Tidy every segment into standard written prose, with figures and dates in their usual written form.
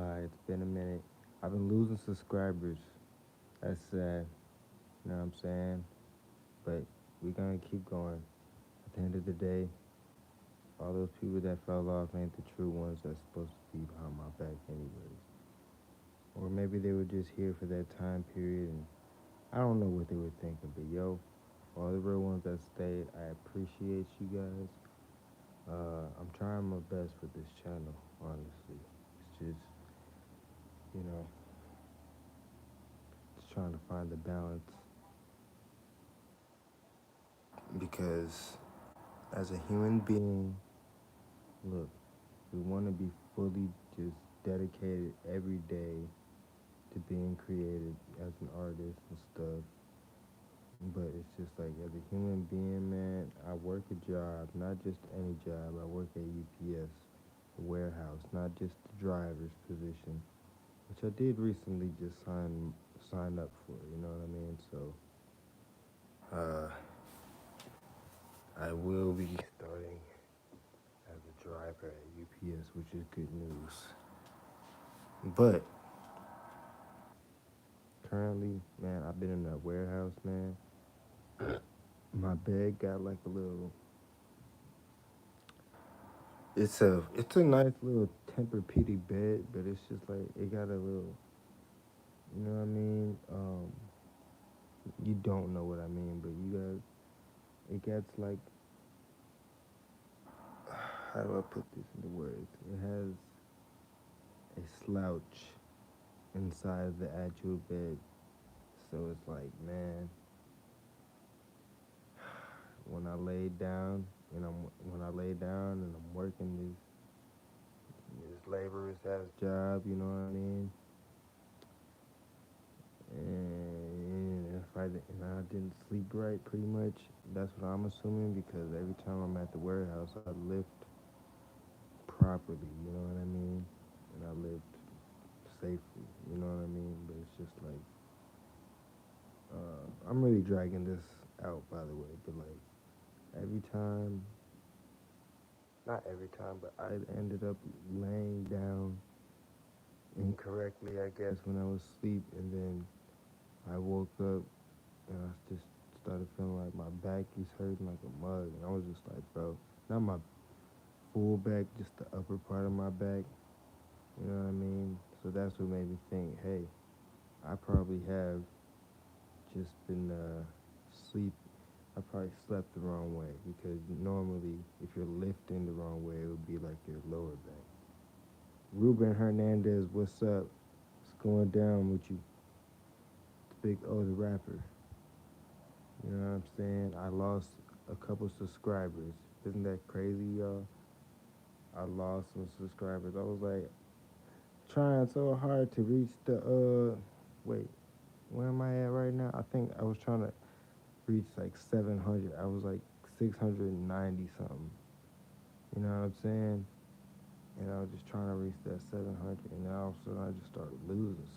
lie. It's been a minute. I've been losing subscribers. That's sad. You know what I'm saying? But we're gonna keep going. At the end of the day, all those people that fell off ain't the true ones that's supposed to be behind my back anyways. Or maybe they were just here for that time period and I don't know what they were thinking, but yo, all the real ones that stayed, I appreciate you guys. I'm trying my best with this channel, honestly. It's just, you know, just trying to find the balance because as a human being, look, we want to be fully just dedicated every day to being creative as an artist and stuff. But it's just like as a human being, man, I work a job, not just any job. I work at UPS, a warehouse, not just the driver's position, which I did recently just sign up for. You know what I mean? So, I will be starting as a driver at UPS, which is good news. But currently, man, I've been in that warehouse, man. My bed got like a little. It's a nice little Tempur-Pedic bed, but it's just like it got a little. You know what I mean? You don't know what I mean, but you got it gets like. How do I put this into words? It has a slouch inside the actual bed, so it's like, man, when I lay down when I lay down and I'm working this laborer's ass job, you know what I mean? And if I didn't sleep right, pretty much, that's what I'm assuming because every time I'm at the warehouse, I lift properly, you know what I mean? And I lift safely, you know what I mean? But it's just like, I'm really dragging this out, by the way, but like every time, not every time, but I ended up laying down incorrectly, I guess, when I was asleep, and then I woke up and I just started feeling like my back is hurting like a mug, and I was just like, bro, not my full back, just the upper part of my back, you know what I mean? So that's what made me think, hey, I probably have just been sleep. I probably slept the wrong way because normally, if you're lifting the wrong way, it would be like your lower back. Ruben Hernandez, what's up? What's going down with you? The big older rapper. You know what I'm saying? I lost a couple subscribers. Isn't that crazy, y'all? I lost some subscribers. I was like trying so hard to reach the wait, where am I at right now? I think I was trying to reach like 700. I was like 690 something. You know what I'm saying? And I was just trying to reach that 700, and then all of a sudden I just started losing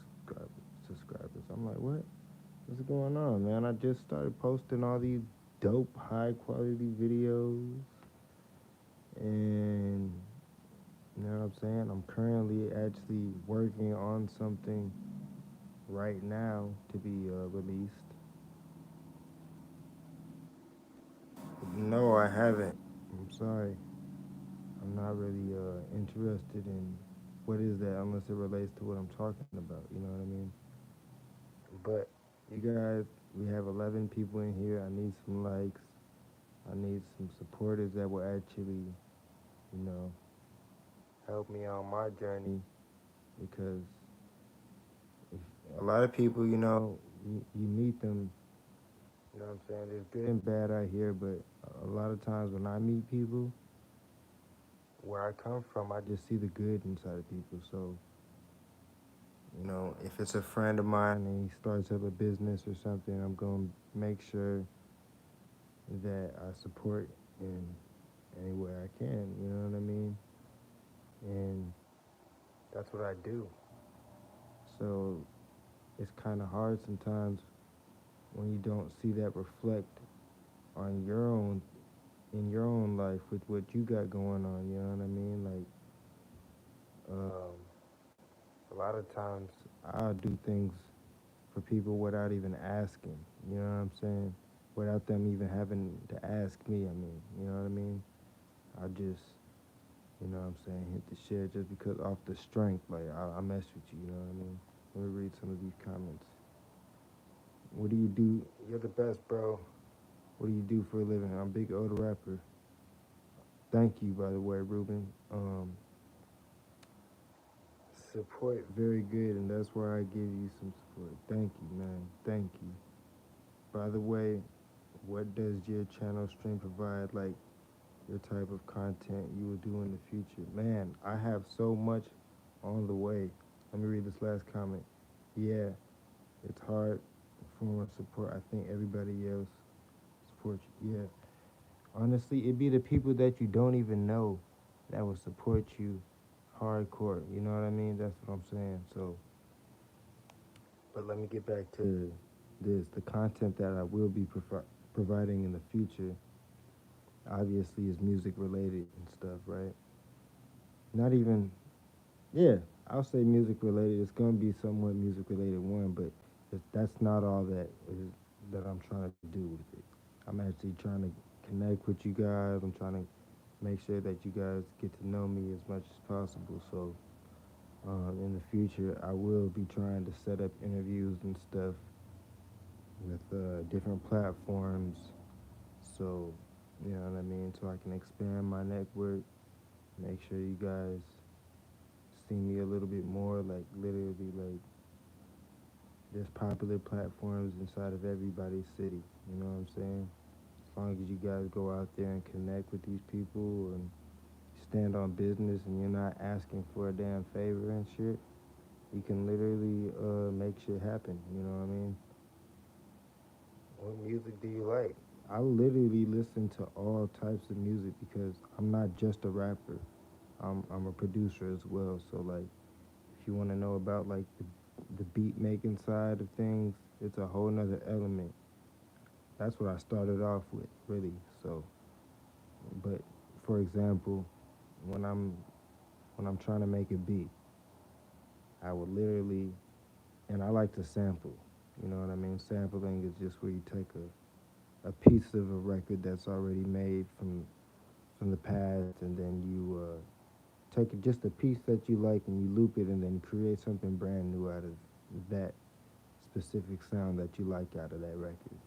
subscribers. I'm like, what's going on, man? I just started posting all these dope, high quality videos, and you know what I'm saying? I'm currently actually working on something right now to be released. No, I haven't. I'm sorry. I'm not really interested in what is that unless it relates to what I'm talking about. You know what I mean? But you guys, we have 11 people in here. I need some likes. I need some supporters that will actually, you know, help me on my journey because if, a lot of people, you meet them, you know what I'm saying? There's good and bad out here, but a lot of times when I meet people, where I come from, I just see the good inside of people. So, if it's a friend of mine and he starts up a business or something, I'm going to make sure that I support in any way I can, you know what I mean? And that's what I do. So it's kind of hard sometimes when you don't see that reflect on your own in your own life with what you got going on. You know what I mean? Like, lot of times I'll do things for people without even asking. You know what I'm saying? Without them even having to ask me. I mean, you know what I mean? I just, you know what I'm saying, hit the share just because off the strength. Like I mess with you. You know what I mean? Let me read some of these comments. What do you do? You're the best, bro. What do you do for a living? I'm Big O the rapper. Thank you, by the way, Ruben. Support very good, and that's why I give you some support. Thank you, man. Thank you. By the way, what does your channel stream provide? Like your type of content you will do in the future? Man, I have so much on the way. Let me read this last comment. Yeah, it's hard for support. I think everybody else supports you. Yeah. Honestly, it'd be the people that you don't even know that will support you hardcore. You know what I mean? That's what I'm saying. So, but let me get back to this. The content that I will be providing in the future, obviously, is music related and stuff, right? Not even, yeah, I'll say music related. It's gonna be somewhat music related one, but that's not all that I'm trying to do with it. I'm actually trying to connect with you guys. I'm trying to make sure that you guys get to know me as much as possible. So in the future, I will be trying to set up interviews and stuff with different platforms. So, you know what I mean? So I can expand my network, make sure you guys see me a little bit more, like literally like there's popular platforms inside of everybody's city. You know what I'm saying? As long as you guys go out there and connect with these people and stand on business and you're not asking for a damn favor and shit, you can literally make shit happen. You know what I mean? What music do you like? I literally listen to all types of music because I'm not just a rapper. I'm a producer as well. So like, if you want to know about like the beat making side of things, it's a whole nother element. That's what I started off with, really. So, but for example, when I'm when I'm trying to make a beat, I would literally, and I like to sample. You know what I mean? Sampling is just where you take a piece of a record that's already made from the past, and then you take just a piece that you like and you loop it, and then create something brand new out of that specific sound that you like out of that record.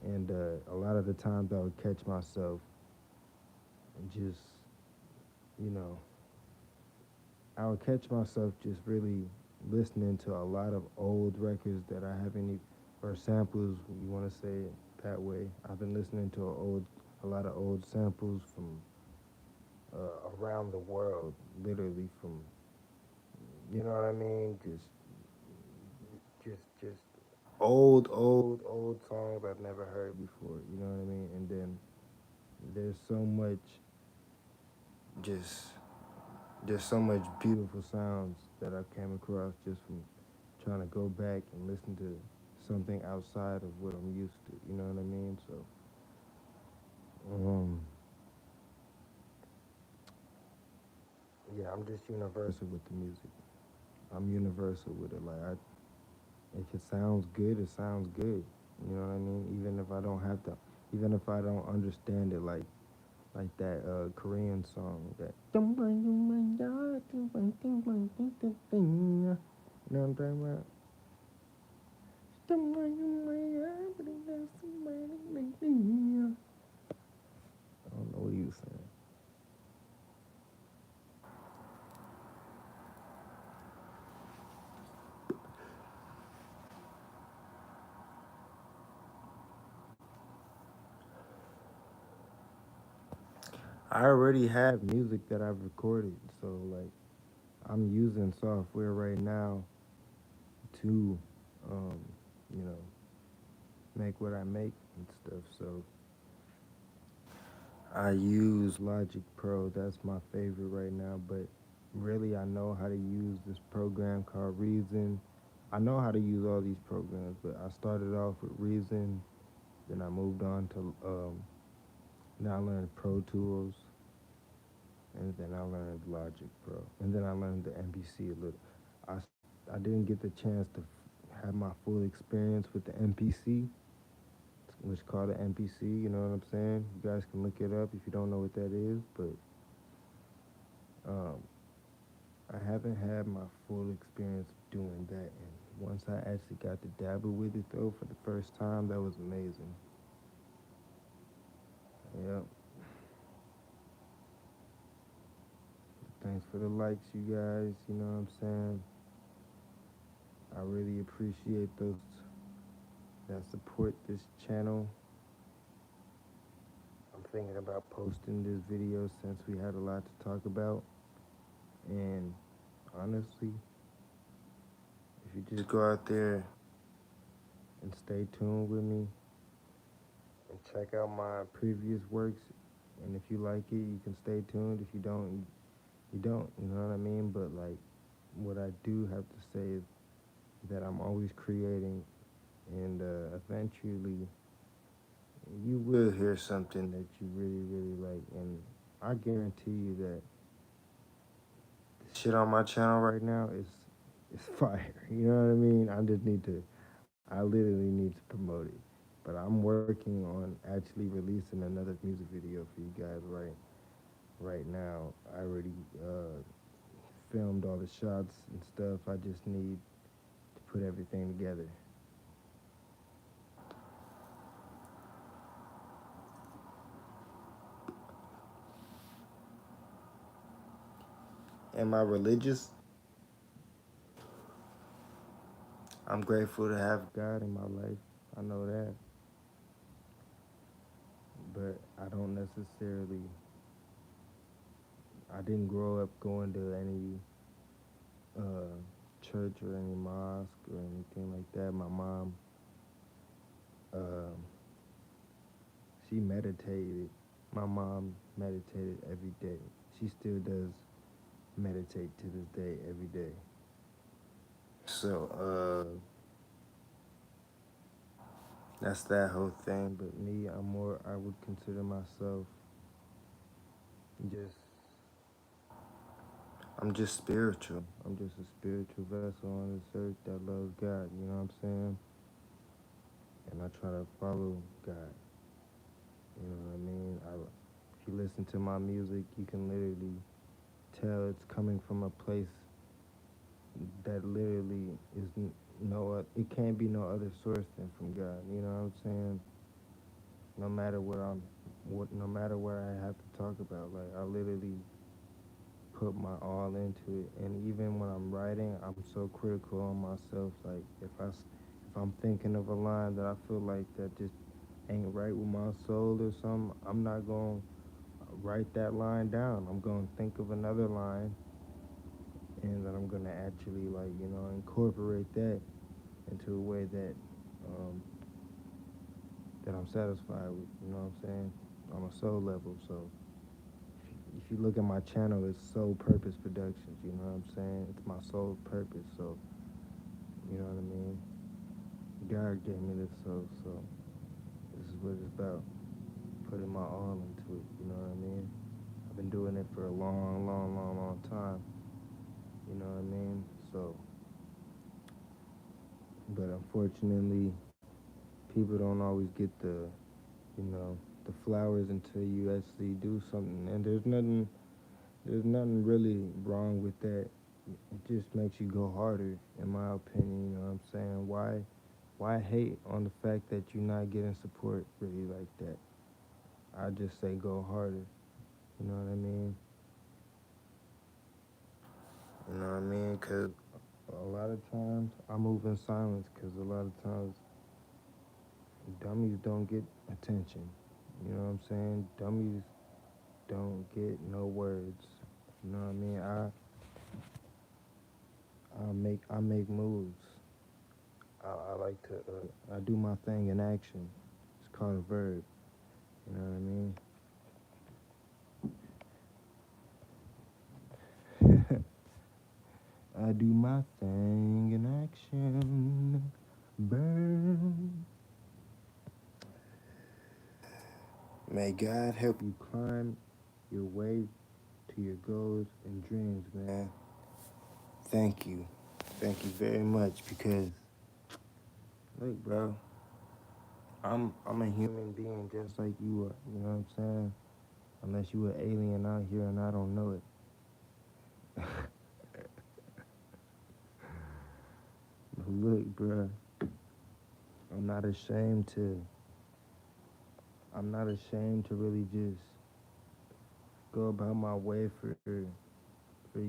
And a lot of the times I would catch myself just, you know, I would catch myself just really listening to a lot of old records that I haven't even, or samples, you want to say it that way. I've been listening to a lot of old samples from around the world, literally from, you know what I mean? Just old songs I've never heard before. You know what I mean? And then there's so much, just there's so much beautiful sounds that I've came across just from trying to go back and listen to something outside of what I'm used to. You know what I mean? So, um, yeah, I'm just universal with the music. I'm universal with it. Like, if it sounds good, it sounds good. You know what I mean? Even if I don't have to, even if I don't understand it, like that Korean song that. You know what I'm talking about? I don't know what he was saying. I already have music that I've recorded, so like I'm using software right now to, um, you know, make what I make and stuff. So I use Logic Pro. That's my favorite right now. But really, I know how to use this program called Reason. I know how to use all these programs, but I started off with Reason. Then I moved on to now I learned Pro Tools, and then I learned Logic Pro, and then I learned the MPC a little. I, I didn't get the chance to have my full experience with the MPC, which is called the MPC. You know what I'm saying? You guys can look it up if you don't know what that is. But um, I haven't had my full experience doing that. And once I actually got to dabble with it though for the first time, that was amazing. Yep. Thanks for the likes, you guys. You know what I'm saying? I really appreciate those that support this channel. I'm thinking about posting this video since we had a lot to talk about. And honestly, if you just go out there and stay tuned with me and check out my previous works, and if you like it, you can stay tuned. If you don't, you don't. You know what I mean? But like, what I do have to say is that I'm always creating, and eventually you will hear something that you really, really like. And I guarantee you that the shit on my channel right now is fire. You know what I mean? I literally need to promote it. But I'm working on actually releasing another music video for you guys right now. I already filmed all the shots and stuff. I just need to put everything together. Am I religious? I'm grateful to have God in my life. I know that. But I don't necessarily, I didn't grow up going to any uh, church or any mosque or anything like that. My mom, uh, she meditated. My mom meditated every day. She still does meditate to this day, every day. So, that's that whole thing. But me, I would consider myself just, I'm just spiritual. I'm just a spiritual vessel on this earth that loves God, you know what I'm saying? And I try to follow God, you know what I mean? If you listen to my music, you can literally tell it's coming from a place that literally is it can't be no other source than from God, you know what I'm saying? No matter no matter what I have to talk about, like I literally put my all into it. And even when I'm writing, I'm so critical on myself. Like if I'm thinking of a line that I feel like that just ain't right with my soul or something, I'm not gonna write that line down. I'm gonna think of another line, and then I'm gonna actually incorporate that into a way that um, that I'm satisfied with. You know what I'm saying? On a soul level. So if you look at my channel, it's Soul Purpose Productions, you know what I'm saying? It's my soul purpose, so, you know what I mean? God gave me this soul, so this is what it's about, putting my all into it, you know what I mean? I've been doing it for a long, long, long, long time, you know what I mean? So, but unfortunately, people don't always get the flowers until you actually do something, and there's nothing really wrong with that. It just makes you go harder, in my opinion. You know what I'm saying? Why hate on the fact that you're not getting support really like that? I just say go harder. You know what I mean? You know what I mean? Cause a lot of times I move in silence. Cause a lot of times dummies don't get attention. You know what I'm saying? Dummies don't get no words. You know what I mean? I make moves. I like to I do my thing in action. It's called a verb. You know what I mean? I do my thing in action. Burn. May God help you climb your way to your goals and dreams, man. Thank you. Thank you very much because, look, bro, I'm a human being just like you are. You know what I'm saying? Unless you an alien out here and I don't know it. Look, bro, I'm not ashamed to. I'm not ashamed to really just go about my way for you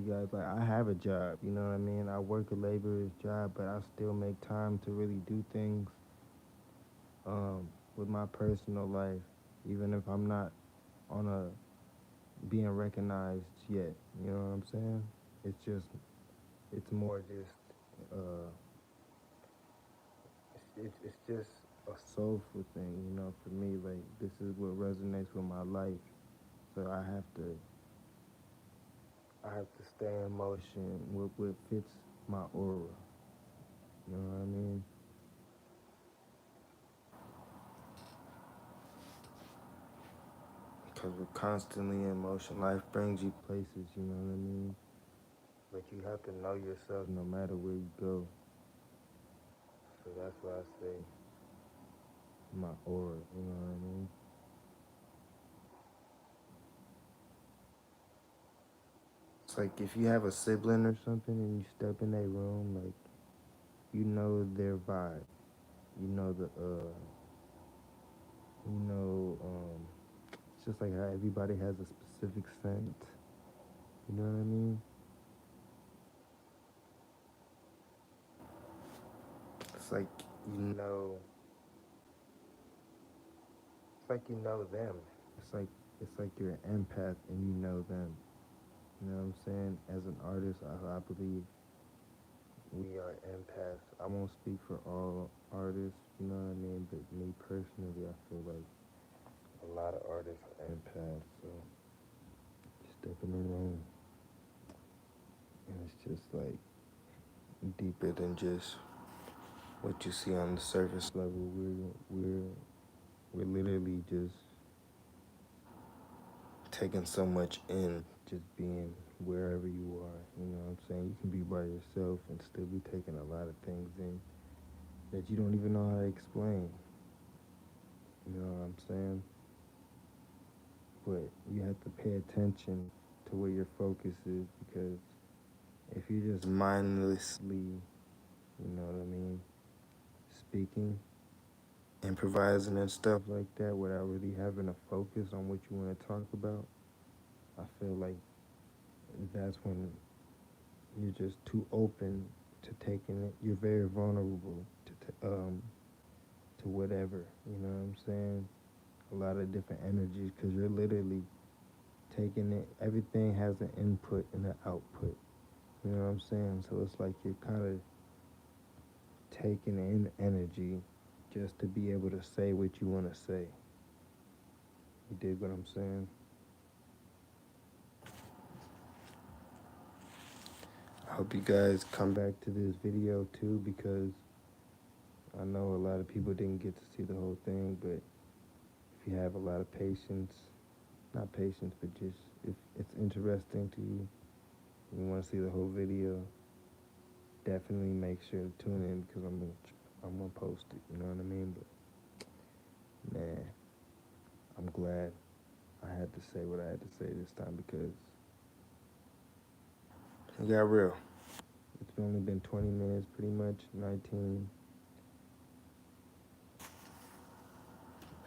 guys. Like I have a job, you know what I mean? I work a laborer's job, but I still make time to really do things with my personal life, even if I'm not on a being recognized yet. You know what I'm saying? It's more just uh, it's just a soulful thing, you know. For me, like this is what resonates with my life, so I have to stay in motion with what fits my aura. You know what I mean? Because we're constantly in motion. Life brings you places, you know what I mean? But you have to know yourself no matter where you go. So that's why I say my aura, you know what I mean? It's like if you have a sibling or something and you step in their room, like you know their vibe. You know it's just like how everybody has a specific scent. You know what I mean? It's like you know it's like you know them. It's like you're an empath and you know them. You know what I'm saying? As an artist, I believe we are empaths. I won't speak for all artists, you know what I mean? But me personally, I feel like a lot of artists are empaths. So you step in the room and it's just like deeper than just what you see on the surface level. We're literally just taking so much in, just being wherever you are. You know what I'm saying? You can be by yourself and still be taking a lot of things in that you don't even know how to explain. You know what I'm saying? But you have to pay attention to where your focus is because if you're just mindlessly, you know what I mean, speaking, improvising and stuff like that without really having a focus on what you want to talk about, I feel like that's when you're just too open to taking it. You're very vulnerable to whatever. You know what I'm saying? A lot of different energies because you're literally taking it. Everything has an input and an output. You know what I'm saying? So it's like you're kind of taking in energy just to be able to say what you want to say. You dig what I'm saying? I hope you guys come back to this video too because I know a lot of people didn't get to see the whole thing, but if you have a lot of patience, not patience, but just if it's interesting to you, and you want to see the whole video, definitely make sure to tune in because I'm gonna post it. You know what I mean? But man, I'm glad I had to say what I had to say this time because it got real. It's only been 20 minutes, pretty much 19.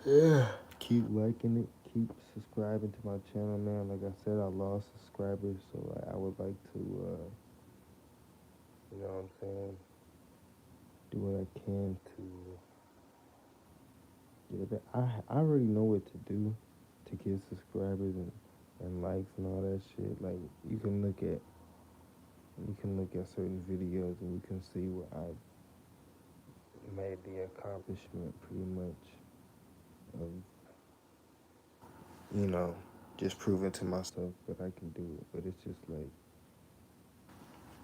Yeah. Keep liking it. Keep subscribing to my channel, man. Like I said, I lost subscribers, so I would like to, you know what I'm saying, do what I can to get it back. I already know what to do to get subscribers and likes and all that shit. Like you can look at certain videos and you can see where I've made the accomplishment pretty much of, you know, just proving to myself that I can do it. But it's just like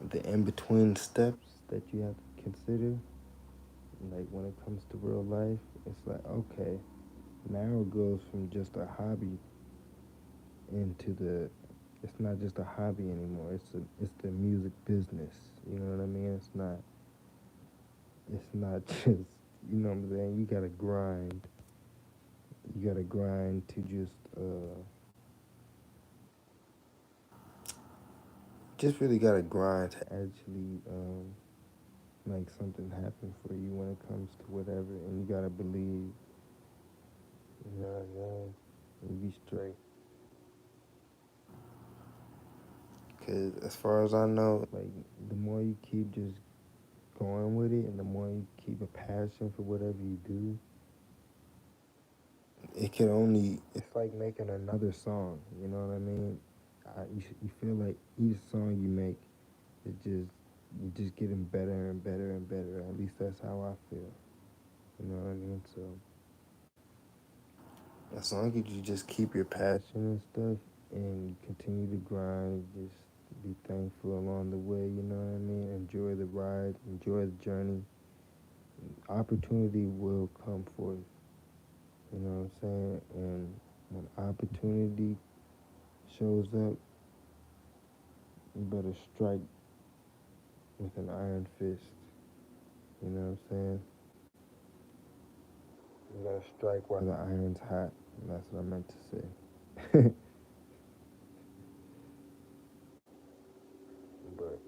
the in-between steps that you have to consider, like when it comes to real life, it's like, okay, now it goes from just a hobby into it's not just a hobby anymore, it's the music business. You know what I mean? It's not just, you know what I'm saying? You gotta grind. You gotta grind to just really gotta grind to actually make something happen for you when it comes to whatever. And you gotta believe, you know what I'm saying? And be straight. Cause as far as I know, like the more you keep just going with it, and the more you keep a passion for whatever you do, it can only. It's like making another song. You know what I mean? You feel like each song you make, it just you just getting better and better and better. At least that's how I feel. You know what I mean? So as long as you just keep your passion and stuff, and you continue to grind, just be thankful along the way. You know what I mean? Enjoy the ride, enjoy the journey. Opportunity will come forth. You know what I'm saying? And when opportunity shows up, you better strike with an iron fist. You know what I'm saying? You gotta strike while the iron's hot. And that's what I meant to say. But